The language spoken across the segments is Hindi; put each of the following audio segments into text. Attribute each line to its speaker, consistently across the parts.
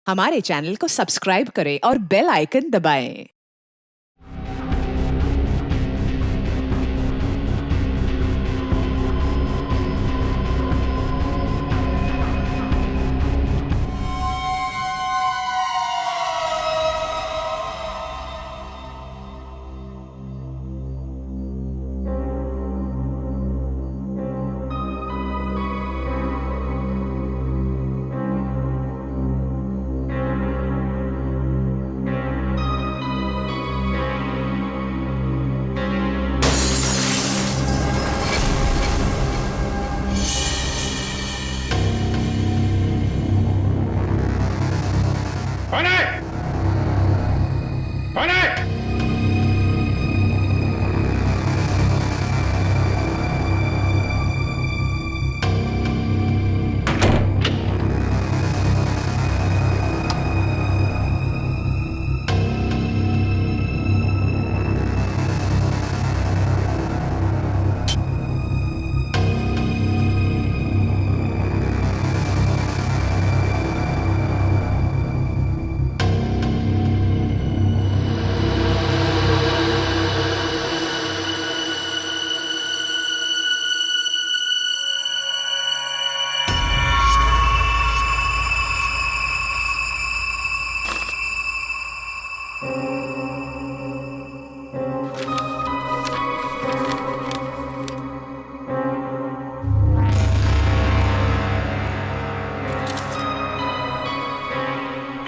Speaker 1: हमारे चैनल को सब्सक्राइब करें और बेल आइकन दबाएं।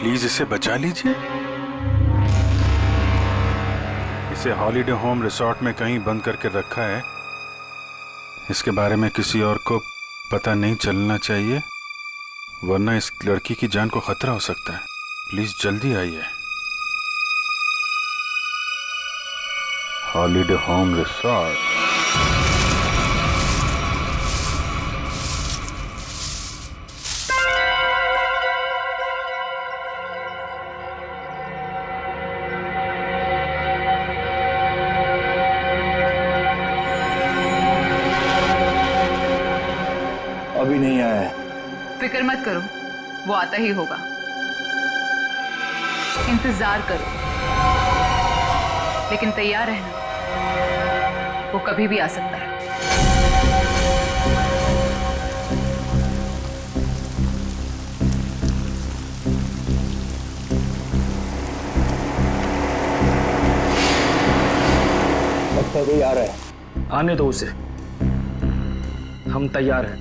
Speaker 2: प्लीज इसे बचा लीजिए। इसे हॉलीडे होम रिसोर्ट में कहीं बंद करके रखा है। इसके बारे में किसी और को पता नहीं चलना चाहिए, वरना इस लड़की की जान को खतरा हो सकता है। प्लीज जल्दी आइए। Holiday home resort.
Speaker 3: अभी नहीं आया है।
Speaker 4: फिक्र मत करो, वो आता ही होगा। इंतजार करो, लेकिन तैयार रहना, वो कभी भी आ सकता है।
Speaker 3: लगता कोई आ रहा है।
Speaker 5: आने दो उसे, हम तैयार हैं।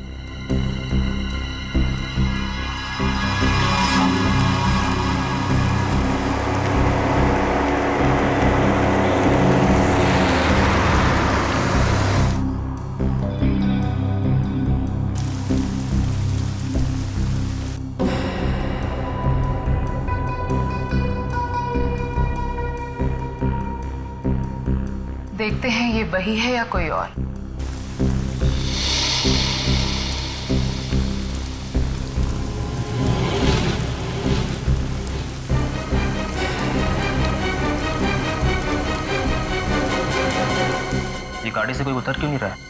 Speaker 4: देखते हैं ये वही है या कोई और।
Speaker 5: ये गाड़ी से कोई उतर क्यों नहीं रहा है?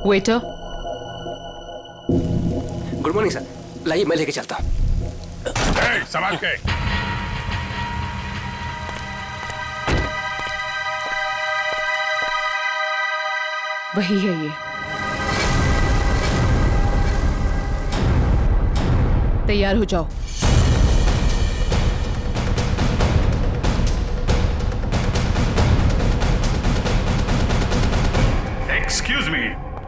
Speaker 1: Waiter,
Speaker 6: good morning sir. लाइए मैं लेके चलता हूँ।
Speaker 2: संभाल के।
Speaker 1: वही है ये। तैयार हो जाओ।
Speaker 2: Excuse me.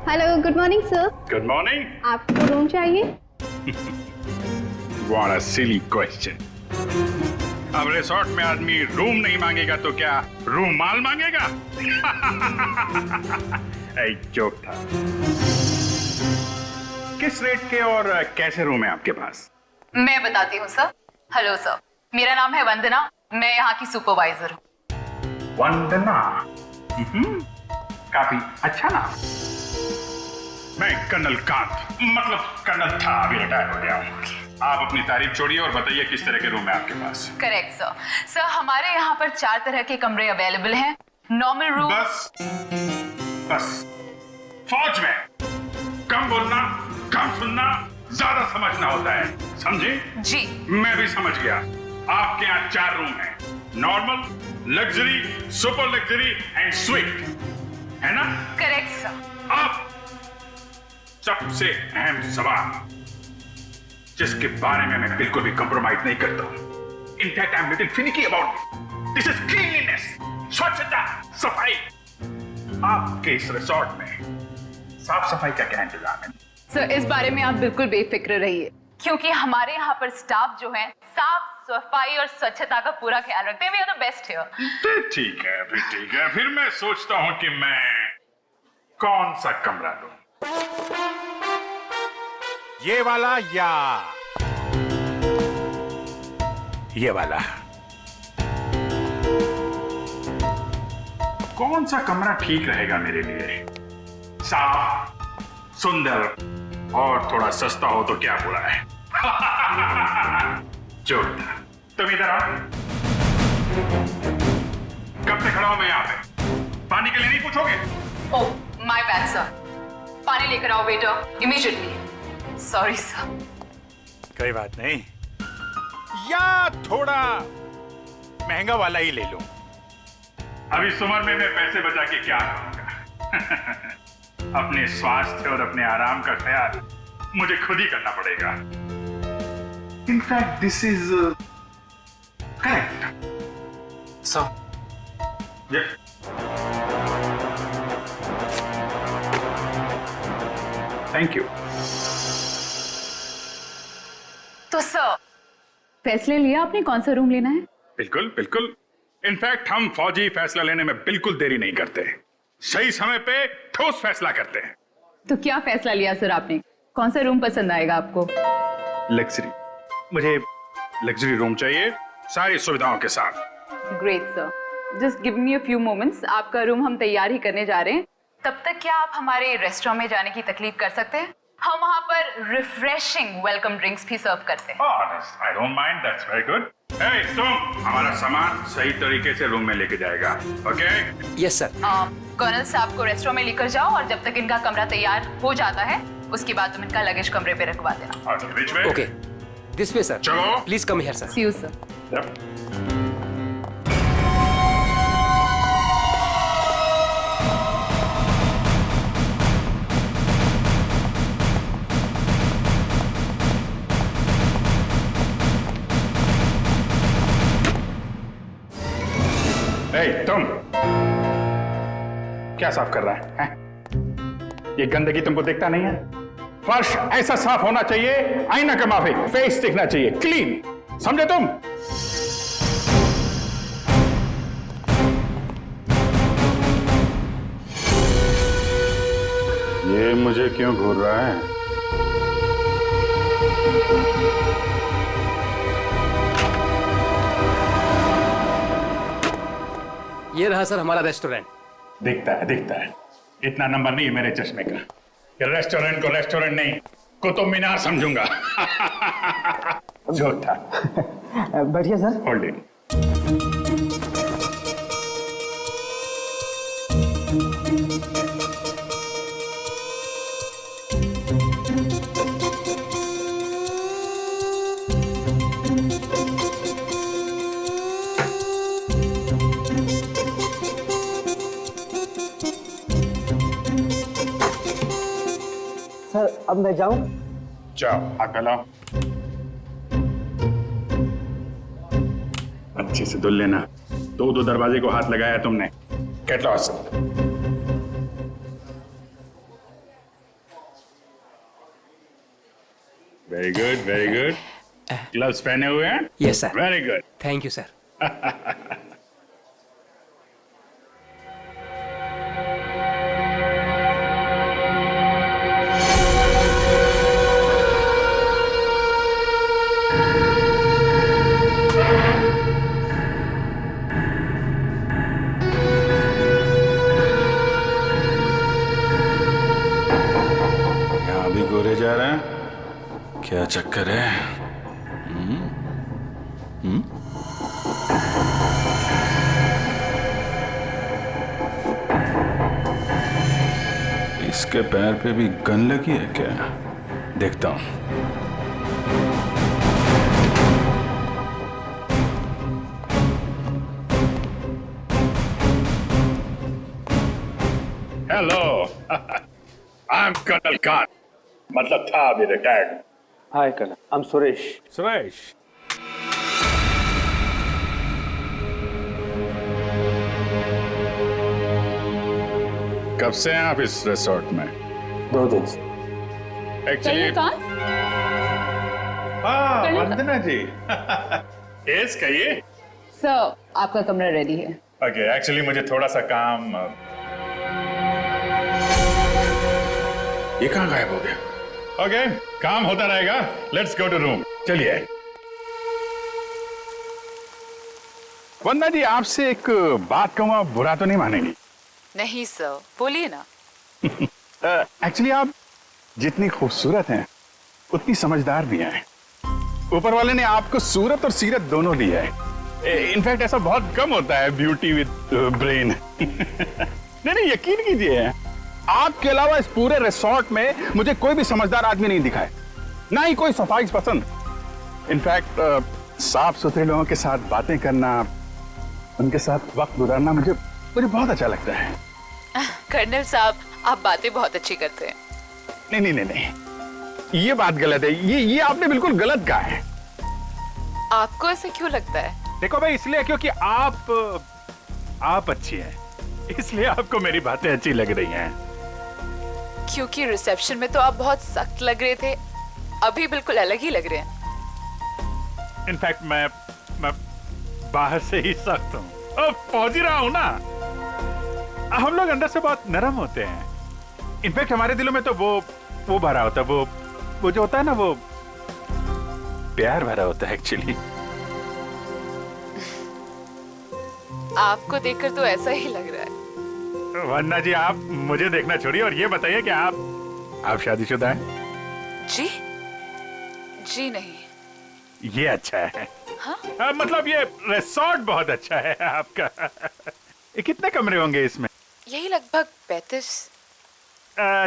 Speaker 7: Hello, good morning sir.
Speaker 2: Good morning.
Speaker 7: आपको रूम चाहिए?
Speaker 2: What a silly question. अब रिसोर्ट में आदमी रूम नहीं मांगेगा तो क्या रूम माल मांगेगा? एक जोक था। किस रेट के और कैसे रूम है आपके पास?
Speaker 4: मैं बताती हूँ सर। हेलो सर, मेरा नाम है वंदना, मैं यहाँ की सुपरवाइजर हूँ।
Speaker 2: वंदना, काफी अच्छा नाम। मैं कर्नल कांत, मतलब कर्नल था, अभी रिटायर हो गया हूँ। आप अपनी तारीफ छोड़िए और बताइए किस तरह के रूम है आपके पास?
Speaker 4: Correct sir. सर हमारे यहाँ पर 4 तरह के कमरे अवेलेबल हैं। Normal room.
Speaker 2: बस फौज में कम बोलना, कम सुनना, ज्यादा समझना होता है, समझे?
Speaker 4: जी। मैं
Speaker 2: भी समझ गया। आपके यहाँ 4 रूम हैं, normal, luxury, super luxury and sweet, है ना?
Speaker 4: Correct sir.
Speaker 2: अब सबसे अहम सवाल, जिसके बारे में मैं बिल्कुल भी कंप्रोमाइज नहीं करता हूं। In fact I am little finicky about it. This is cleanliness, स्वच्छता, सफाई। आपके इस रिसोर्ट में साफ सफाई का क्या इंतजाम है?
Speaker 4: सर इस बारे में आप बिल्कुल बेफिक्र रहिए, क्योंकि हमारे यहाँ पर स्टाफ जो है साफ सफाई और स्वच्छता का पूरा ख्याल रखते हैं। We are the best here.
Speaker 2: ठीक है, फिर ठीक है। फिर मैं सोचता हूं कि मैं कौन सा कमरा लूं?
Speaker 8: ये वाला या ये वाला?
Speaker 2: कौन सा कमरा ठीक रहेगा मेरे लिए? साफ, सुंदर और थोड़ा सस्ता हो तो क्या बुरा है? जोक था। तुम इधर आओ। कब से खड़ा हूं मैं यहाँ पे? पानी के लिए नहीं पूछोगे?
Speaker 4: Oh my bad sir. पानी लेकर आओ वेटर, इमीडिएटली। Sorry sir.
Speaker 8: कोई बात नहीं, या थोड़ा महंगा वाला ही ले लो।
Speaker 2: अभी इस उम्र में मैं पैसे बचा के क्या करूंगा? अपने स्वास्थ्य और अपने आराम का ख्याल मुझे खुद ही करना पड़ेगा। In fact this is correct.
Speaker 6: Sir
Speaker 2: thank you.
Speaker 4: तो सर फैसले लिया आपने कौन सा रूम लेना है?
Speaker 2: बिल्कुल बिल्कुल। इनफैक्ट हम फौजी फैसला लेने में बिल्कुल देरी नहीं करते, सही समय पे ठोस फैसला करते हैं।
Speaker 4: तो क्या फैसला लिया सर आपने? कौन सा रूम पसंद आएगा आपको?
Speaker 2: लग्जरी, मुझे लग्जरी रूम चाहिए, सारी सुविधाओं के साथ।
Speaker 4: Great sir, just give me a few moments. आपका रूम हम तैयार ही करने जा रहे हैं। तब तक क्या आप हमारे रेस्टोरेंट में जाने की तकलीफ कर सकते हैं? हम वहाँ पर रिफ्रेशिंग वेलकम ड्रिंक्स भी सर्व करते हैं।
Speaker 2: I don't mind, that's very good. Hey, तुम हमारा सामान सही तरीके से रूम में लेके जाएगा, ओके?
Speaker 6: Yes sir.
Speaker 4: कर्नल साहब को रेस्टोरेंट में लेकर जाओ और जब तक इनका कमरा तैयार हो जाता है उसके बाद तुम इनका लगेज कमरे पे रखवा देना।
Speaker 2: बीच में?
Speaker 6: Okay, this way sir.
Speaker 2: चलो।
Speaker 6: Please come here sir.
Speaker 4: See you sir.
Speaker 2: Yep. तुम क्या साफ कर रहा है? ये गंदगी तुमको दिखता नहीं है? फर्श ऐसा साफ होना चाहिए, आईना का माफिक, फेस दिखना चाहिए क्लीन, समझे तुम? ये मुझे क्यों घूर रहा है?
Speaker 6: ये रहा सर हमारा रेस्टोरेंट।
Speaker 2: दिखता है। इतना नंबर नहीं है मेरे चश्मे का। ये रेस्टोरेंट को रेस्टोरेंट नहीं, कुतुब मीनार समझूंगा। जो था।
Speaker 3: बैठिए सर।
Speaker 2: Hold it.
Speaker 3: सर अब मैं जाऊं?
Speaker 2: जाओ, हाथ फैलाओ। अच्छे से धुल लेना। दो दरवाजे को हाथ लगाया तुमने। Get lost.
Speaker 8: Very good very good. Gloves पहने हुए हैं?
Speaker 6: Yes sir.
Speaker 8: Very good.
Speaker 6: Thank you sir.
Speaker 2: यहाँ भी गोरे जा रहे हैं, क्या चक्कर है? इसके पैर पे भी गन लगी है क्या? देखता हूं।
Speaker 8: Hello, I am colonel Khan, मतलब था अभी retired.
Speaker 3: Hi colonel, I am Suresh.
Speaker 8: Suresh, कब से हैं आप इस रिसोर्ट में?
Speaker 3: 2 दिन से।
Speaker 8: एक्चुअली हाँ, वंदना जी। यस, कहिए।
Speaker 4: सर, आपका कमरा रेडी है।
Speaker 8: ओके, एक्चुअली मुझे थोड़ा सा काम। ये कहाँ गायब हो गया? ओके, काम होता रहेगा। Let's go to room. चलिए। वंदना जी, आपसे एक बात कहूँ, आप बुरा तो नहीं मानेंगी?
Speaker 4: नहीं सर, बोलिए ना।
Speaker 8: एक्चुअली आप जितनी खूबसूरत हैं उतनी समझदार भी हैं। ऊपर वाले ने आपको सूरत और सीरत दोनों दी है। इनफैक्ट ऐसा बहुत कम होता है, ब्यूटी विद ब्रेन। नहीं, यकीन कीजिए, आपके अलावा इस पूरे रिसोर्ट में मुझे कोई भी समझदार आदमी नहीं दिखा है, ना ही कोई सफाई पसंद। इनफैक्ट साफ सुथरे लोगों के साथ बातें करना, उनके साथ वक्त गुजारना मुझे बहुत अच्छा लगता है।
Speaker 4: कर्नल साहब, आप बातें बहुत अच्छी करते हैं।
Speaker 8: नहीं, ये बात गलत है। ये आपने बिल्कुल गलत कहा है।
Speaker 4: आपको ऐसे क्यों लगता है?
Speaker 8: देखो भाई, इसलिए क्योंकि आप अच्छी हैं, इसलिए आपको मेरी बातें अच्छी लग रही हैं।
Speaker 4: क्योंकि रिसेप्शन में तो आप बहुत सख्त लग रहे थे, अभी बिल्कुल अलग ही लग रहे हैं।
Speaker 8: इनफैक्ट मैं बाहर से ही सख्त हूँ, पहुंच ही रहा हूँ ना। हम लोग अंदर से बहुत नरम होते हैं। इनफैक्ट हमारे दिलों में तो वो भरा होता है, वो जो होता है ना, वो प्यार भरा होता है एक्चुअली।
Speaker 4: आपको देखकर तो ऐसा ही लग रहा है।
Speaker 8: वन्ना जी, आप मुझे देखना छोड़िए और ये बताइए कि आप शादीशुदा हैं?
Speaker 4: जी नहीं।
Speaker 8: ये अच्छा है।
Speaker 4: हाँ?
Speaker 8: मतलब ये रिसोर्ट बहुत अच्छा है आपका। ये कितने कमरे होंगे इसमें?
Speaker 4: यही लगभग 35।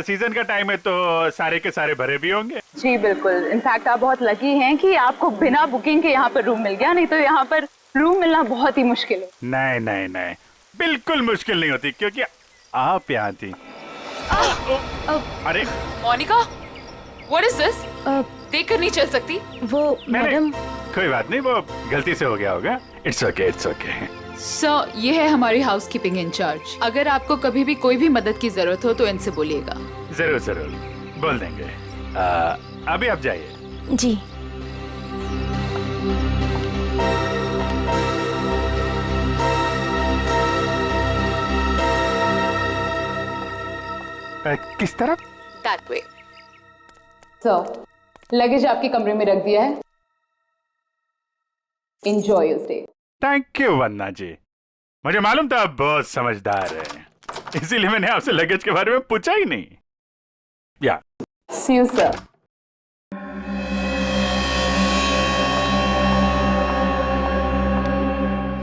Speaker 8: सीजन का टाइम है तो सारे के सारे भरे भी होंगे।
Speaker 4: जी बिल्कुल। इनफैक्ट आप बहुत लकी हैं कि आपको बिना बुकिंग के यहाँ पर रूम मिल गया, नहीं तो यहाँ पर रूम मिलना बहुत ही मुश्किल है।
Speaker 8: नहीं, बिल्कुल मुश्किल नहीं होती, क्योंकि आप यहाँ थी। अरे
Speaker 4: मोनिका, व्हाट इज दिस? देखकर नहीं चल सकती।
Speaker 7: वो मैडम।
Speaker 8: कोई बात नहीं, वो गलती से हो गया होगा। It's okay, it's okay.
Speaker 4: Sir, ये है हमारी हाउसकीपिंग इंचार्ज। अगर आपको कभी भी कोई भी मदद की जरूरत हो तो इनसे बोलिएगा।
Speaker 8: जरूर बोल देंगे। अभी आप जाइए।
Speaker 7: जी।
Speaker 8: किस तरफ?
Speaker 4: That way. सर, लगेज आपके कमरे में रख दिया है। Enjoy your stay.
Speaker 8: Thank you वन्ना जी, मुझे मालूम था आप बहुत समझदार हैं, इसीलिए मैंने आपसे लगेज के बारे में पूछा ही नहीं। या
Speaker 4: See you, sir.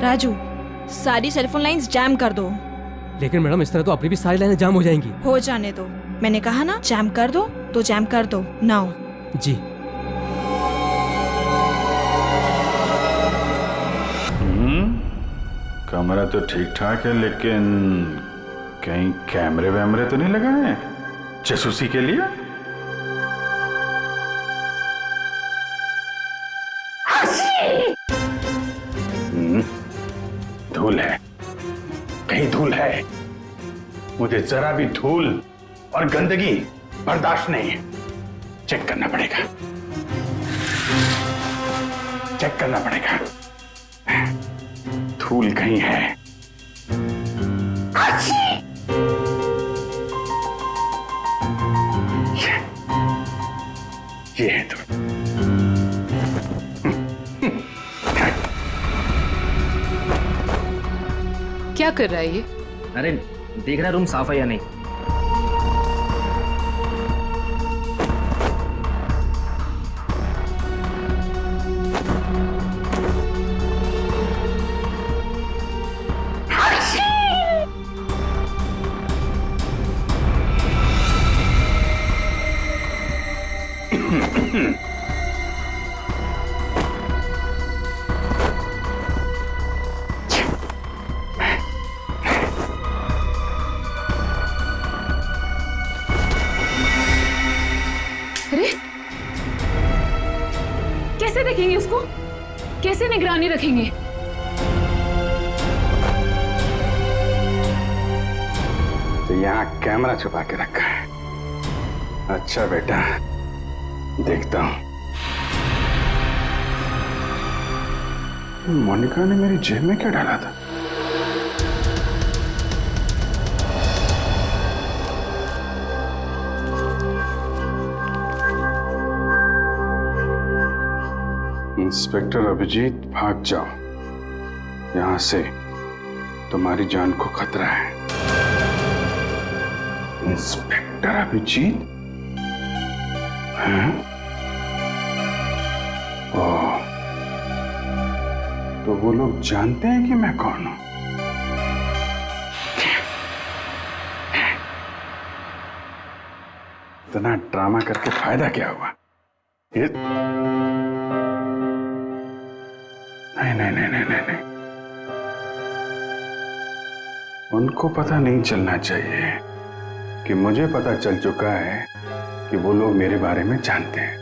Speaker 9: राजू, सारी सेलफोन लाइंस जैम कर दो।
Speaker 6: लेकिन मैडम, इस तरह तो अपनी भी सारी लाइनें जाम हो जाएंगी।
Speaker 9: हो जाने दो, मैंने कहा ना जैम कर दो तो जैम कर दो। नाउ।
Speaker 6: जी।
Speaker 2: कमरा तो ठीक ठाक है, लेकिन कहीं कैमरे वैमरे तो नहीं लगाए हैं जासूसी के लिए? धूल है, कहीं धूल है। मुझे जरा भी धूल और गंदगी बर्दाश्त नहीं है। चेक करना पड़ेगा।
Speaker 8: चेक करना पड़ेगा। धूल कहीं है। ये है धूल।
Speaker 4: क्या कर रहा है ये?
Speaker 5: अरे देख रहा रूम साफ है या नहीं।
Speaker 4: अरे कैसे देखेंगे उसको? कैसे निगरानी रखेंगे?
Speaker 8: तो यहाँ कैमरा छुपा के रखा है। अच्छा बेटा, देखता हूं। मोनिका ने मेरी जेब में क्या डाला था? इंस्पेक्टर अभिजीत, भाग जाओ यहां से, तुम्हारी जान को खतरा है। इंस्पेक्टर अभिजीत? हैं? ओह, तो वो लोग जानते हैं कि मैं कौन हूं? इतना ड्रामा करके फायदा क्या हुआ? ये नहीं। उनको पता नहीं चलना चाहिए कि मुझे पता चल चुका है कि वो लोग मेरे बारे में जानते हैं।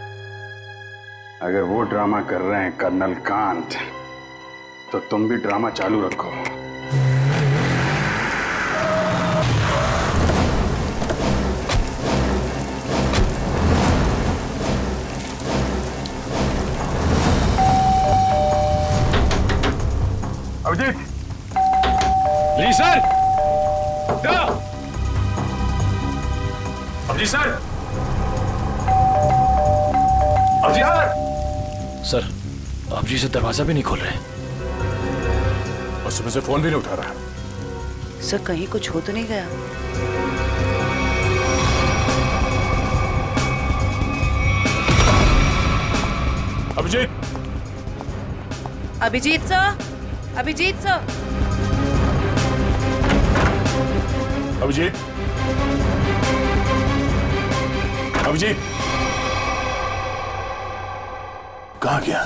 Speaker 8: अगर वो ड्रामा कर रहे हैं कर्नल कांत, तो तुम भी ड्रामा चालू रखो। अभिजीत!
Speaker 2: जी sir. Abhijit sir. Abhijit sir.
Speaker 10: Sir आप जी से दरवाजा भी नहीं खोल रहे।
Speaker 2: और सुबह से फोन भी नहीं उठा रहा।
Speaker 11: सर कहीं कुछ हो तो नहीं गया?
Speaker 2: अभिजीत!
Speaker 11: Abhijeet sir, Abhijit sir.
Speaker 2: अभिजीत! अभिजीत! कहाँ गया?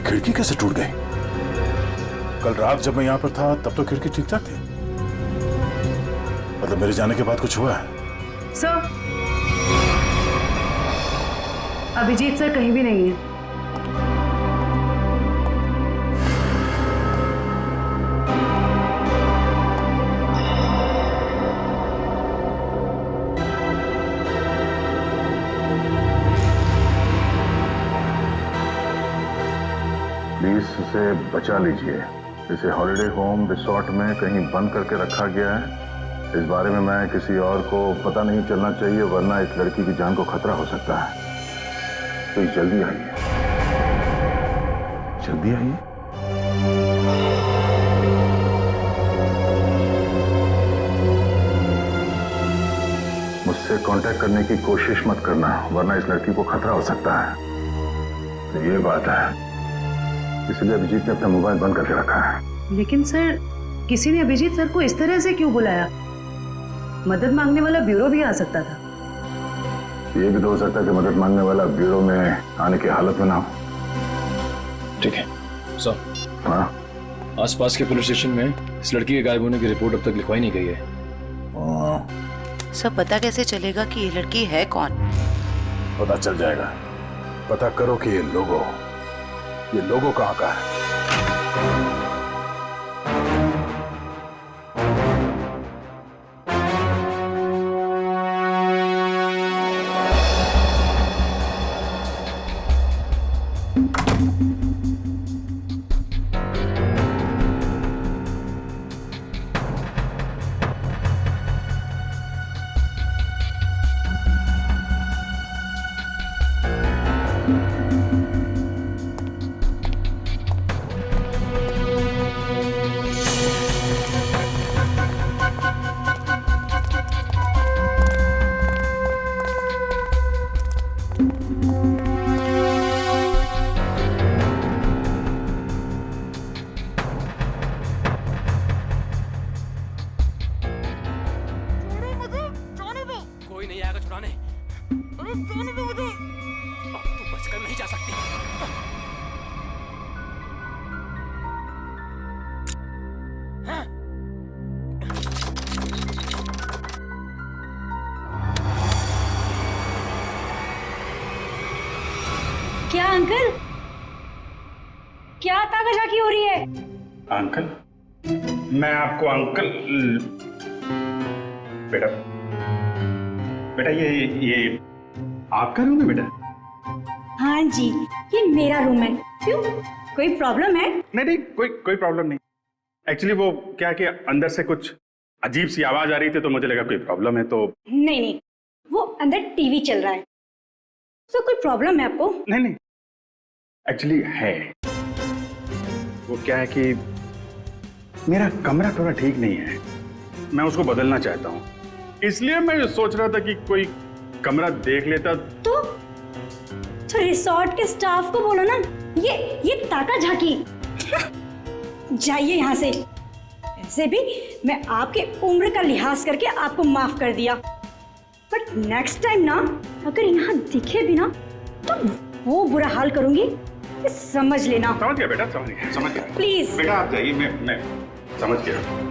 Speaker 2: खिड़की कैसे टूट गई? कल रात जब मैं यहां पर था तब तो खिड़की ठीक ठाक थी। मतलब मेरे जाने के बाद कुछ हुआ है?
Speaker 11: सर, अभिजीत सर कहीं भी नहीं है।
Speaker 8: प्लीज इसे बचा लीजिए। इसे हॉलिडे होम रिसोर्ट में कहीं बंद करके रखा गया है। इस बारे में मैं किसी और को पता नहीं चलना चाहिए, वरना इस लड़की की जान को खतरा हो सकता है। तो जल्दी आइए, जल्दी आइए। मुझसे कांटेक्ट करने की कोशिश मत करना, वरना इस लड़की को खतरा हो सकता है। तो ये बात है, इसलिए अभिजीत ने अपना मोबाइल बंद करके रखा है।
Speaker 11: लेकिन सर, किसी ने अभिजीत सर को इस तरह से क्यों बुलाया? मदद मांगने वाला ब्यूरो भी आ सकता था।
Speaker 8: ये भी तो हो सकता है कि मदद मांगने वाला ब्यूरो में आने की हालत में ना हो।
Speaker 10: ठीक है सर।
Speaker 8: हाँ,
Speaker 10: आसपास के पुलिस स्टेशन में इस लड़की के गायब होने की रिपोर्ट अब तक लिखवाई नहीं गई है।
Speaker 11: सब पता कैसे चलेगा कि ये लड़की है कौन?
Speaker 8: पता चल जाएगा। पता करो कि ये लोगो कहाँ का है।
Speaker 6: कोई नहीं आएगा छुड़ाने। अरे जाने दो मुझे। अब तू बचकर नहीं जा सकती। हाँ?
Speaker 11: क्या अंकल? क्या ताकाझाकी हो रही है?
Speaker 8: अंकल? मैं आपको अंकल बेटा ये आपका रूम है बेटा?
Speaker 11: हाँ जी, ये मेरा रूम है। क्यों, कोई प्रॉब्लम है?
Speaker 8: नहीं, कोई प्रॉब्लम नहीं। एक्चुअली वो क्या कि अंदर से कुछ अजीब सी आवाज आ रही थी तो मुझे लगा कोई प्रॉब्लम है तो।
Speaker 11: नहीं, वो अंदर टीवी चल रहा है तो कोई प्रॉब्लम है आपको?
Speaker 8: नहीं, एक्चुअली है। वो क्या है कि मेरा कमरा थोड़ा ठीक नहीं है, मैं उसको बदलना चाहता हूँ, इसलिए मैं सोच रहा था कि कोई कमरा देख लेता।
Speaker 11: तो रिसोर्ट के स्टाफ को बोलो ना, ये ताकाझाकी। जाइए यहाँ से। ऐसे भी मैं आपके उम्र का लिहाज करके आपको माफ कर दिया, बट नेक्स्ट टाइम ना अगर यहाँ दिखे भी ना तो वो बुरा हाल करूंगी, ये समझ लेना।
Speaker 8: समझ गया बेटा, समझ गया।
Speaker 11: प्लीज
Speaker 8: बेटा आप जाइए, मैं समझ गया।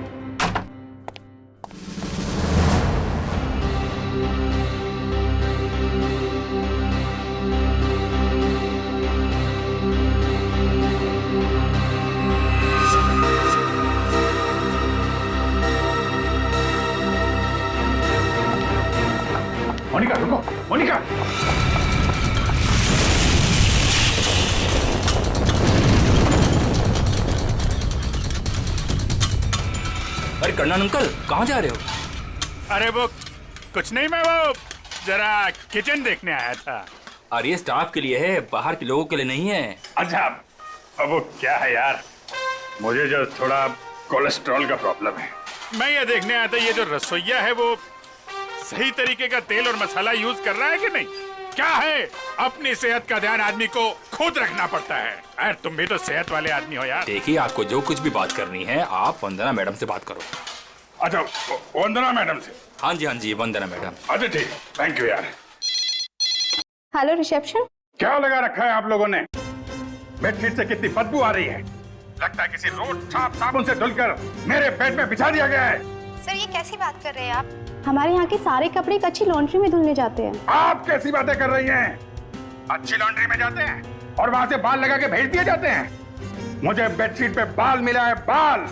Speaker 8: मोनिका रुको, मोनिका।
Speaker 10: अरे कर्नल अंकल, कहाँ जा रहे हो?
Speaker 2: अरे वो कुछ नहीं, मैं वो जरा किचन देखने आया था।
Speaker 10: अरे ये स्टाफ के लिए है, बाहर के लोगों के लिए नहीं है।
Speaker 8: अच्छा, अब वो क्या है यार, मुझे जो थोड़ा कोलेस्ट्रॉल का प्रॉब्लम है।
Speaker 2: मैं ये देखने आया था ये जो रसोइया है वो सही तरीके का तेल और मसाला यूज कर रहा है कि नहीं। क्या है, अपनी सेहत का ध्यान आदमी को खुद रखना पड़ता है। अरे तुम भी तो सेहत वाले आदमी हो यार।
Speaker 10: देखिए, आपको जो कुछ भी बात करनी है आप वंदना मैडम से बात करो।
Speaker 8: अच्छा, वंदना मैडम से?
Speaker 10: हाँ जी, वंदना मैडम।
Speaker 8: अच्छा ठीक, थैंक यू यार।
Speaker 7: Hello reception.
Speaker 8: क्या लगा रखा है आप लोगों ने? बेडशीट से कितनी बदबू आ रही है, लगता है किसी रोड साफ साबुन से धुलकर मेरे बेड में बिछा दिया गया है।
Speaker 7: सर ये कैसी बात कर रहे हैं आप? हमारे यहाँ के सारे कपड़े एक अच्छी लॉन्ड्री में धुलने जाते हैं।
Speaker 8: आप कैसी बातें कर रही हैं? अच्छी लॉन्ड्री में जाते हैं और वहाँ से बाल लगा के भेज दिए जाते हैं। मुझे बेडशीट पे बाल मिला है, बाल,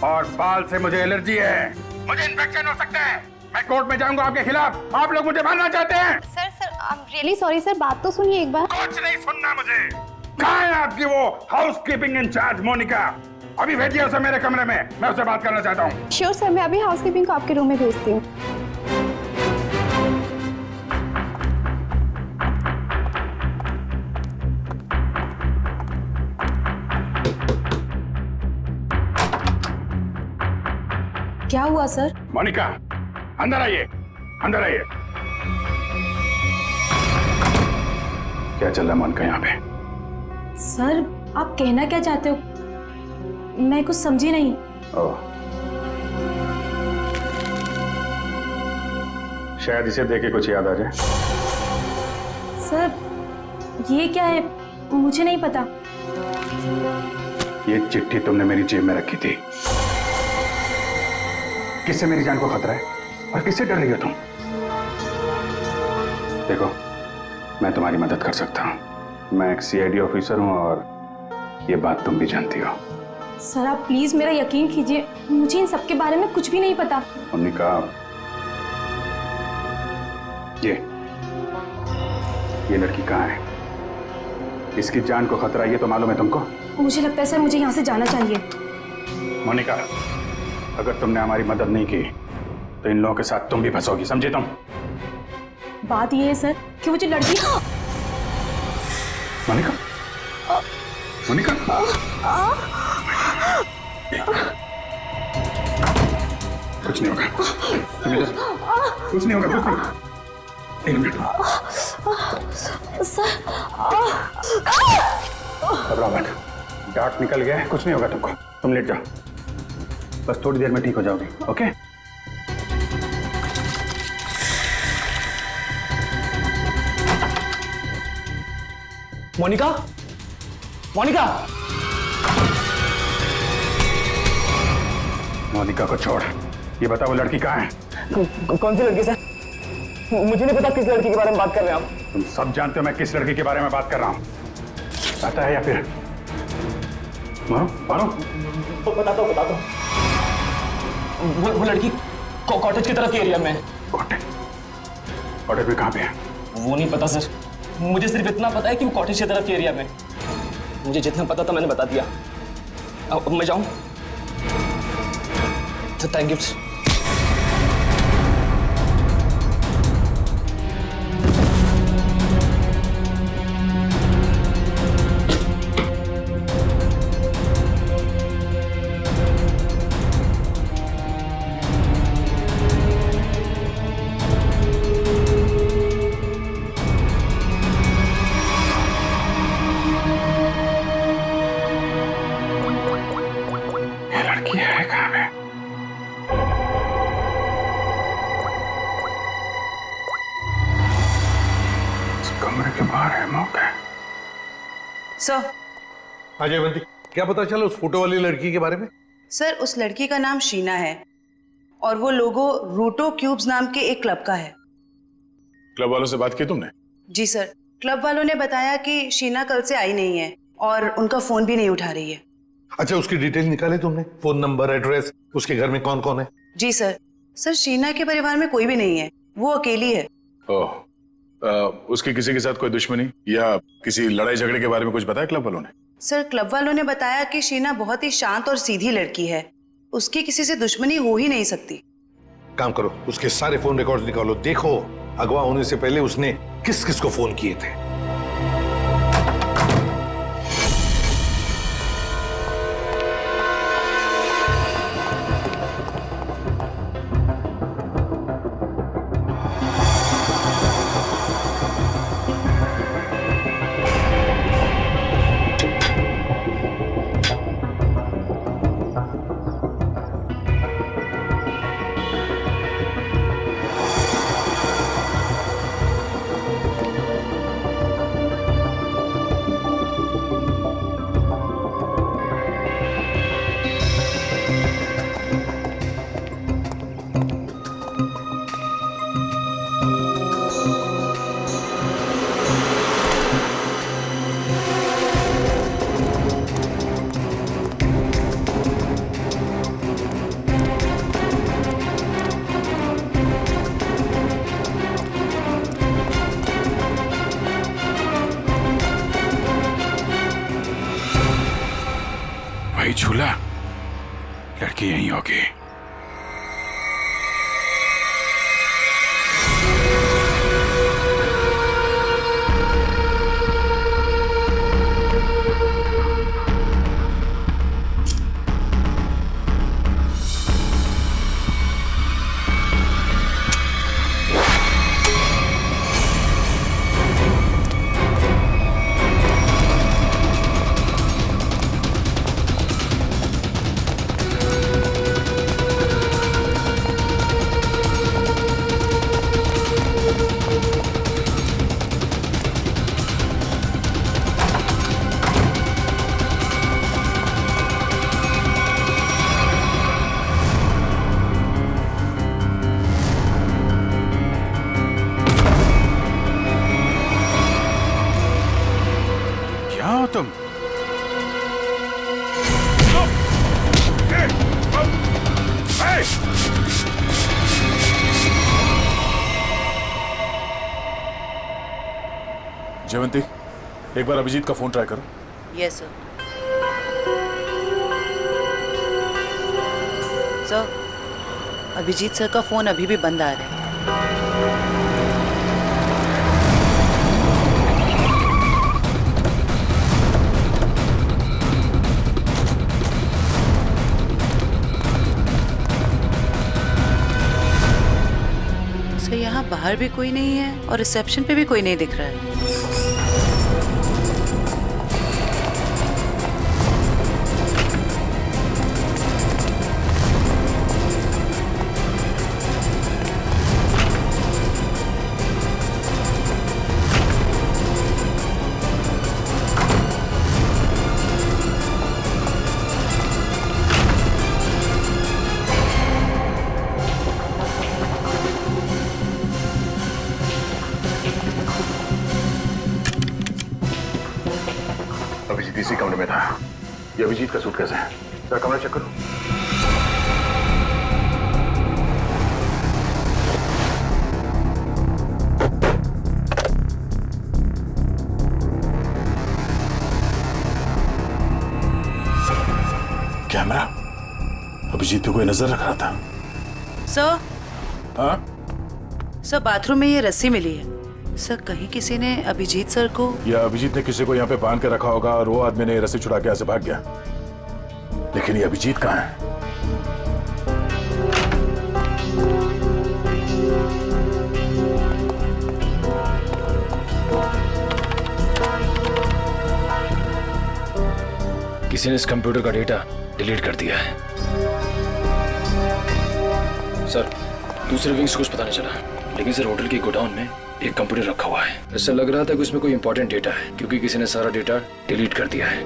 Speaker 8: और बाल से मुझे एलर्जी है, मुझे इन्फेक्शन हो सकता है। मैं कोर्ट में जाऊंगा आपके खिलाफ। आप लोग मुझे मारना चाहते हैं?
Speaker 7: Sir I am really sorry sir, बात तो सुनिए एक बार।
Speaker 8: कुछ नहीं सुनना मुझे। कहाँ है आपकी वो हाउसकीपिंग इंचार्ज मोनिका? अभी भेजिए उसे मेरे कमरे में, मैं उससे बात करना चाहता हूँ।
Speaker 7: श्योर सर, मैं अभी हाउसकीपिंग को आपके रूम में भेजती हूँ।
Speaker 11: क्या हुआ सर?
Speaker 8: मोनिका अंदर आइए, अंदर आइए। क्या चल रहा है मोनिका यहाँ पे?
Speaker 11: सर आप कहना क्या चाहते हो, मैं कुछ समझी नहीं।
Speaker 8: शायद इसे देख के कुछ याद आ जाए।
Speaker 11: सर ये क्या है, मुझे नहीं पता।
Speaker 8: ये चिट्ठी तुमने मेरी जेब में रखी थी। किससे मेरी जान को खतरा है? और किससे डर रही हो तुम? देखो, मैं तुम्हारी मदद कर सकता हूं। मैं एक CID ऑफिसर हूं और ये बात तुम भी जानती हो।
Speaker 7: सर आप प्लीज मेरा यकीन कीजिए, मुझे इन सब के बारे में कुछ भी नहीं पता।
Speaker 8: मोनिका, ये लड़की कहाँ है? इसकी जान को खतरा ये तो मालूम है तुमको?
Speaker 7: मुझे लगता है सर मुझे यहाँ से जाना चाहिए।
Speaker 8: मोनिका, अगर तुमने हमारी मदद नहीं की तो इन लोगों के साथ तुम भी फंसोगी, समझे तुम?
Speaker 7: बात ये है सर कि वो जो लड़की
Speaker 8: मोनिका, मोनिका, कुछ नहीं होगा, कुछ नहीं होगा, कुछ नहीं। एक मिनट
Speaker 7: सर,
Speaker 8: घबराओ मत, डार्ट निकल गया है, कुछ नहीं होगा तुमको। तुम लेट जाओ, बस थोड़ी देर में ठीक हो जाओगी। ओके?
Speaker 5: मोनिका, मोनिका,
Speaker 8: मोनिका को छोड़, ये बता वो लड़की कहाँ है?
Speaker 5: कौन सी लड़की सर? मुझे नहीं पता किस लड़की के बारे में बात कर रहे हैं आप।
Speaker 8: तुम सब जानते हो मैं किस लड़की के बारे में बात कर रहा हूँ। पता है या फिर मारो?
Speaker 5: बताता हूँ। वो लड़की कॉटेज की तरफ के एरिया में है।
Speaker 8: कॉटेज में कहाँ पे है?
Speaker 5: वो नहीं पता सर, मुझे सिर्फ इतना पता है कि वो कॉटेज की तरफ के एरिया में। मुझे जितना पता था मैंने बता दिया। अब मैं जाऊं? तो थैंक यू सर।
Speaker 12: सर,
Speaker 13: हाँ जयवंती, क्या पता चला उस फोटो वाली लड़की के बारे में?
Speaker 12: सर उस लड़की का नाम शीना है और वो लोगो रूटो क्यूब्स नाम के एक क्लब का है।
Speaker 8: क्लब वालों से बात की तुमने?
Speaker 12: जी सर, क्लब वालों ने बताया कि शीना कल से आई नहीं है और उनका फोन भी नहीं उठा रही है।
Speaker 13: अच्छा, उसकी डिटेल निकाले तुमने? फोन नंबर, एड्रेस, उसके घर में कौन कौन है?
Speaker 12: जी सर। सर शीना के परिवार में कोई भी नहीं है, वो अकेली है।
Speaker 8: ओह, उसकी किसी के साथ कोई दुश्मनी या किसी लड़ाई झगड़े के बारे में कुछ बताया क्लब वालों ने?
Speaker 12: सर क्लब वालों ने बताया कि शीना बहुत ही शांत और सीधी लड़की है, उसकी किसी से दुश्मनी हो ही नहीं सकती।
Speaker 13: काम करो, उसके सारे फोन रिकॉर्ड्स निकालो, देखो अगवा होने से पहले उसने किस किस को फोन किए थे।
Speaker 8: भाई झूला, लड़की यहीं होगी।
Speaker 14: जयवंती, एक बार अभिजीत का फोन ट्राई करो।
Speaker 12: Yes sir. Sir, Abhijit sir का फोन अभी भी बंद आ रहा है। सर, यहाँ बाहर भी कोई नहीं है और रिसेप्शन पे भी कोई नहीं दिख रहा है।
Speaker 8: अभिजीत इसी कमरे में था। ये अभिजीत का सूटकेस है। जरा कमरा चेक करो।
Speaker 14: कैमरा? अभिजीत को कोई नजर रख रहा था।
Speaker 12: सर,
Speaker 14: हाँ?
Speaker 12: सर बाथरूम में ये रस्सी मिली है। सर, कहीं किसी ने अभिजीत सर को,
Speaker 14: या अभिजीत ने किसी को यहाँ पे बांध के रखा होगा और वो आदमी ने रस्सी छुड़ा के ऐसे भाग गया। लेकिन ये अभिजीत कहाँ है?
Speaker 15: किसी ने इस कंप्यूटर का डेटा डिलीट कर दिया है। सर, दूसरे विंग्स को कुछ पता नहीं चला, लेकिन सर होटल के गोडाउन में एक कंप्यूटर रखा हुआ है। ऐसा लग रहा था कि उसमें कोई इंपॉर्टेंट डेटा है, क्योंकि किसी ने सारा डेटा डिलीट कर दिया है।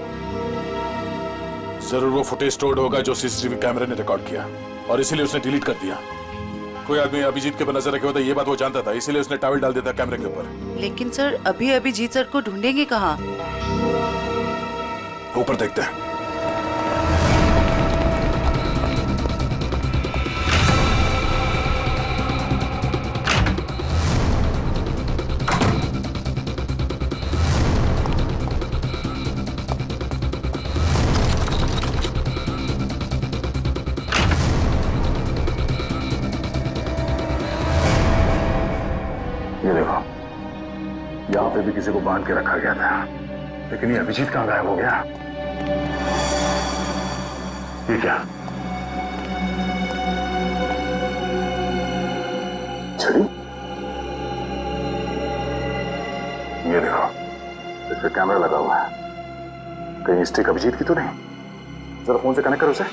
Speaker 14: जरूर वो फुटेज स्टोर्ड होगा जो सीसीटीवी कैमरे ने रिकॉर्ड किया, और इसीलिए उसने डिलीट कर दिया। कोई आदमी अभिजीत के ऊपर नजर रखे होता, ये बात वो जानता था, इसीलिए उसने टॉवल डाल दिया था कैमरे के ऊपर।
Speaker 12: लेकिन सर अभी अभिजीत सर को ढूंढेंगे कहाँ?
Speaker 14: ऊपर देखते हैं।
Speaker 8: ये देखो, यहाँ पे भी किसी को बांध के रखा गया था, लेकिन ये अभिजीत कहाँ गायब हो गया? ये क्या? छड़ी? ये देखो, इस पे कैमरा लगा हुआ है। कहीं स्टिक अभिजीत की तो नहीं? जरा फोन से कनेक्ट करो उसे।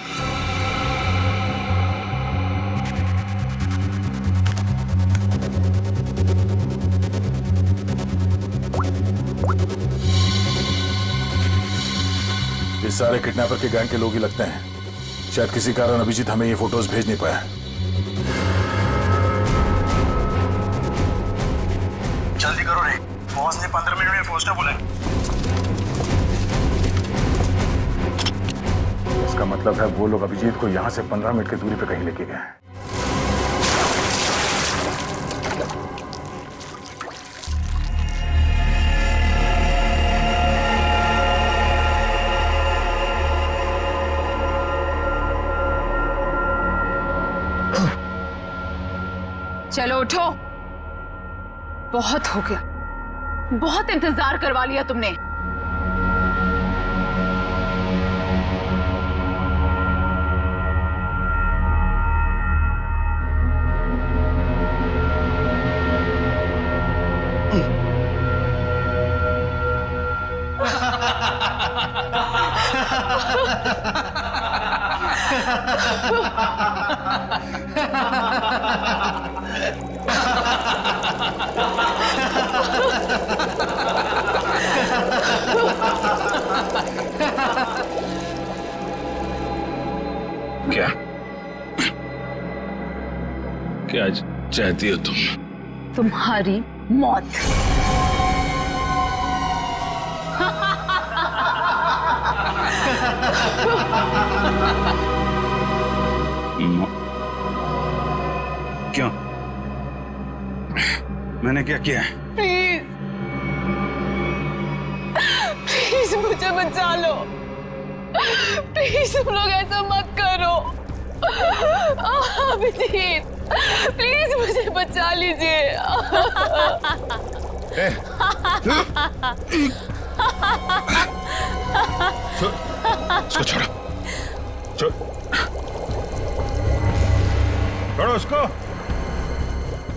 Speaker 14: ये सारे किडनैपर के गैंग के लोग ही लगते हैं। शायद किसी कारण अभिजीत हमें ये फोटोज भेज नहीं पाया।
Speaker 16: जल्दी करो रे, बॉस ने 15 मिनट में पहुंचना बोला है।
Speaker 14: इसका मतलब है वो लोग अभिजीत को यहाँ से 15 मिनट की दूरी पे कहीं लेके गए।
Speaker 4: चलो उठो, बहुत हो गया, बहुत इंतजार करवा लिया तुमने।
Speaker 15: क्या क्या चाहती हो तुम?
Speaker 4: तुम्हारी मौत।
Speaker 8: क्यों? मैंने क्या किया है?
Speaker 17: प्लीज प्लीज मुझे बचा लो। प्लीज तुम लोग ऐसा मत करो। अभिजीत प्लीज मुझे बचा लीजिए।
Speaker 8: उसको छोड़ो, छोड़ो उसको।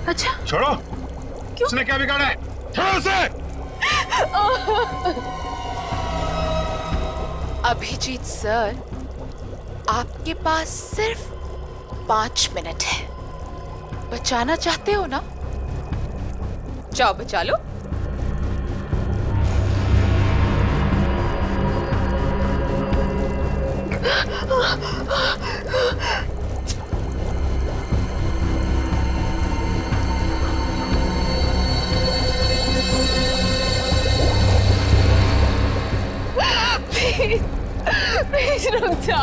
Speaker 17: अच्छा
Speaker 8: छोड़ो। क्यों? उसने क्या बिगाड़ा है? छोड़ो उसे।
Speaker 1: अभिजीत सर, आपके पास सिर्फ 5 मिनट है। बचाना चाहते हो ना? जाओ बचा लो।
Speaker 17: प्लीज प्लीज रुक जा।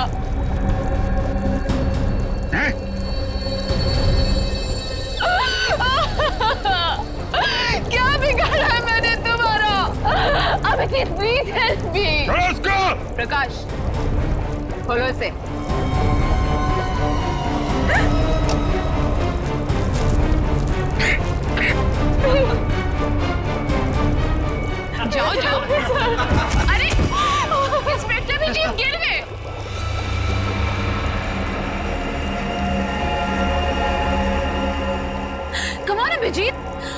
Speaker 17: क्या बिगाड़ा है मैंने तुम्हारा? Abhijeet please help me.
Speaker 1: Prakash खोलो इसे। जाओ जाओ। अरे इंस्पेक्टर भी जीप गिर गए। Come on Abhijit.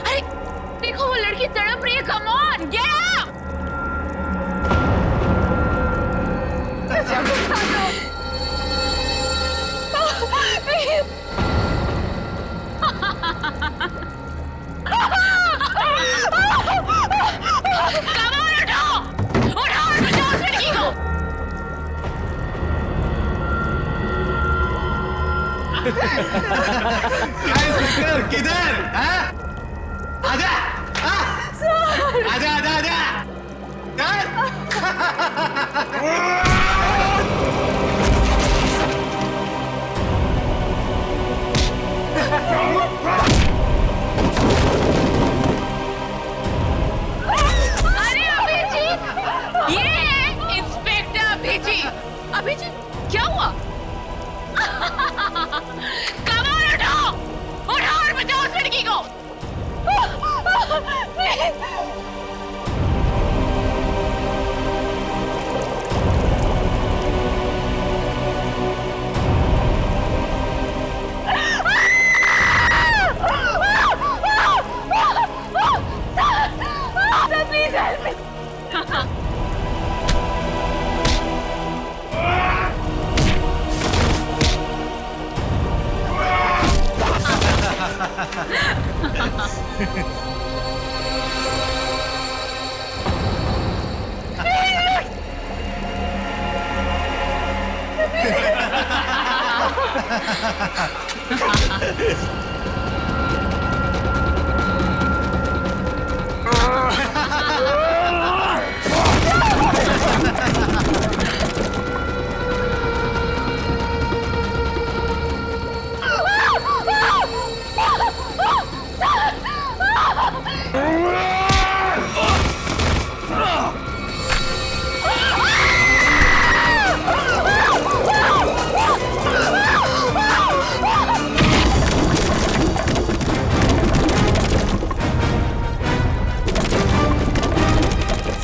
Speaker 1: अरे देखो वो लड़की तड़प रही है। Come on get out.
Speaker 16: किधर? आजा आजा आजा आजा।
Speaker 17: अरे अभिजीत, ये है इंस्पेक्टर अभिजीत। अभिजीत क्या हुआ? कमाल उठाओ, उठाओ और बचाओ उस लड़की को। Please help me.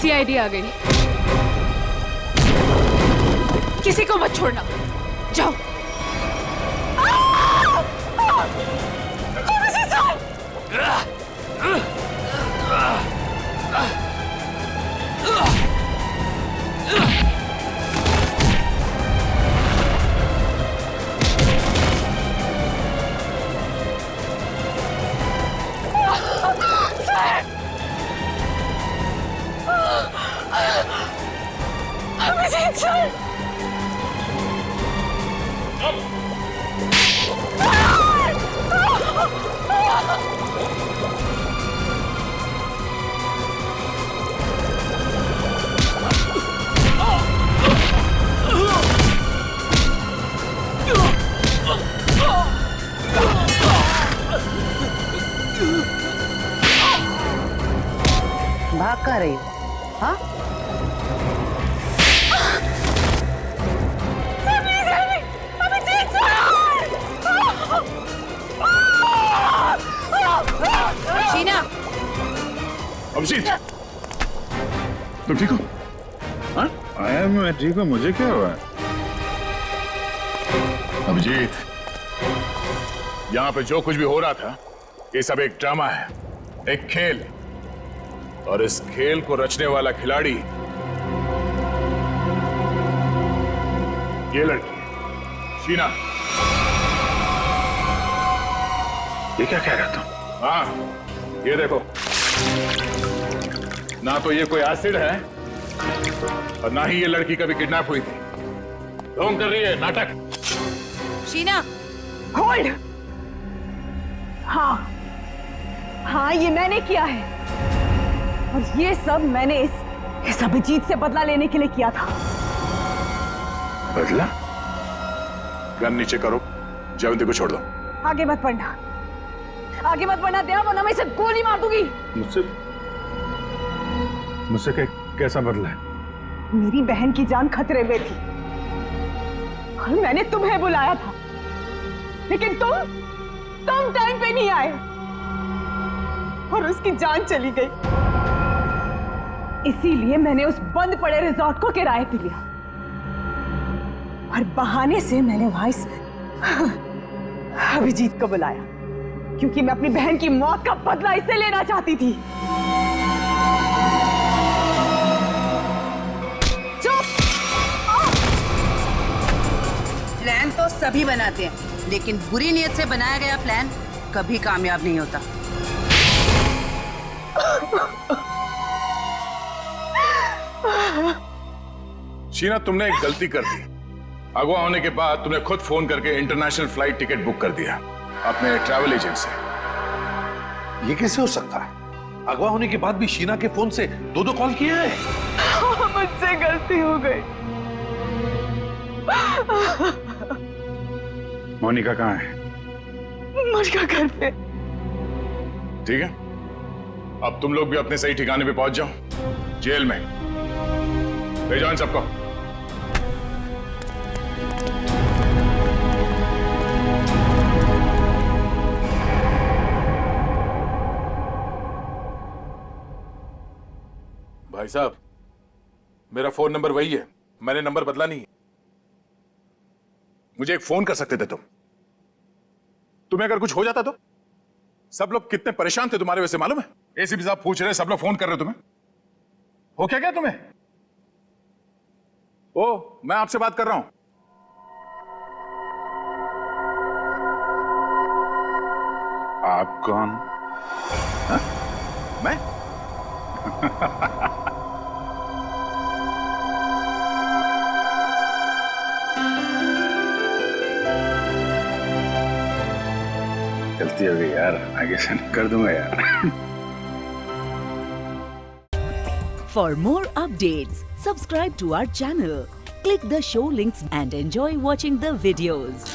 Speaker 17: सीआईडी आ गई। किसी को मत छोड़ना। जाओ। अभिजीत सर।
Speaker 12: कहाँ रही हो? हाँ?
Speaker 1: शीना,
Speaker 8: अभिजीत, तुम ठीक हो? हाँ? आया मैं ठीक हूँ, मुझे क्या हुआ? अभिजीत, यहाँ पे जो कुछ भी हो रहा था, ये सब एक ड्रामा है, एक खेल, और इस खेल को रचने वाला खिलाड़ी ये लड़की शीना। ये क्या कह रहा था? हाँ, ये देखो, ना तो ये कोई एसिड है और ना ही ये लड़की कभी किडनैप हुई थी। ढोंग कर रही है, नाटक।
Speaker 1: शीना,
Speaker 17: होल्ड। हाँ हाँ, ये मैंने किया है, और ये सब मैंने इस अभिजीत से बदला लेने के लिए किया था।
Speaker 8: बदला? गन नीचे करो, जयवंती को छोड़ दो।
Speaker 17: आगे मत बढ़ना, आगे मत बढ़ना दया, वरना मैं इसे गोली मार दूंगी।
Speaker 8: मुझसे कैसा बदला है?
Speaker 17: मेरी बहन की जान खतरे में थी और मैंने तुम्हें बुलाया था, लेकिन तुम टाइम पे नहीं आए और उसकी जान चली गई। इसीलिए मैंने उस बंद पड़े रिजॉर्ट को किराए पे लिया और बहाने से मैंने वहां इस अभिजीत को बुलाया, क्योंकि मैं अपनी बहन की मौत का बदला इससे लेना चाहती थी।
Speaker 12: प्लान तो सभी बनाते हैं, लेकिन बुरी नीयत से बनाया गया प्लान कभी कामयाब नहीं होता।
Speaker 8: शीना, तुमने एक गलती कर दी। अगवा होने के बाद तुमने खुद फोन करके इंटरनेशनल फ्लाइट टिकट बुक कर दिया अपने ट्रैवल एजेंट से।
Speaker 13: ये कैसे हो सकता है? अगवा होने के बाद भी शीना के फोन से दो कॉल किया है।
Speaker 17: मुझसे गलती हो गई।
Speaker 8: मोनिका कहाँ है?
Speaker 17: मोनिका घर पे।
Speaker 8: ठीक है, अब तुम लोग भी अपने सही ठिकाने पे पहुंच जाओ, जेल में ले जाओ इन सबको।
Speaker 14: भाई साहब, मेरा फोन नंबर वही है, मैंने नंबर बदला नहीं है।
Speaker 8: मुझे एक फोन कर सकते थे तुम। तुम्हें अगर कुछ हो जाता तो? सब लोग कितने परेशान थे तुम्हारे वजह से, मालूम है? एसीपी साहब पूछ रहे, सब लोग फोन कर रहे तुम्हें। हो क्या तुम्हें? ओ, मैं आपसे बात कर रहा हूं। आप कौन? हा? मैं? गलती हो गई यार, आगे से कर दूंगा यार।
Speaker 18: For more updates, subscribe to our channel, click the show links and enjoy watching the videos.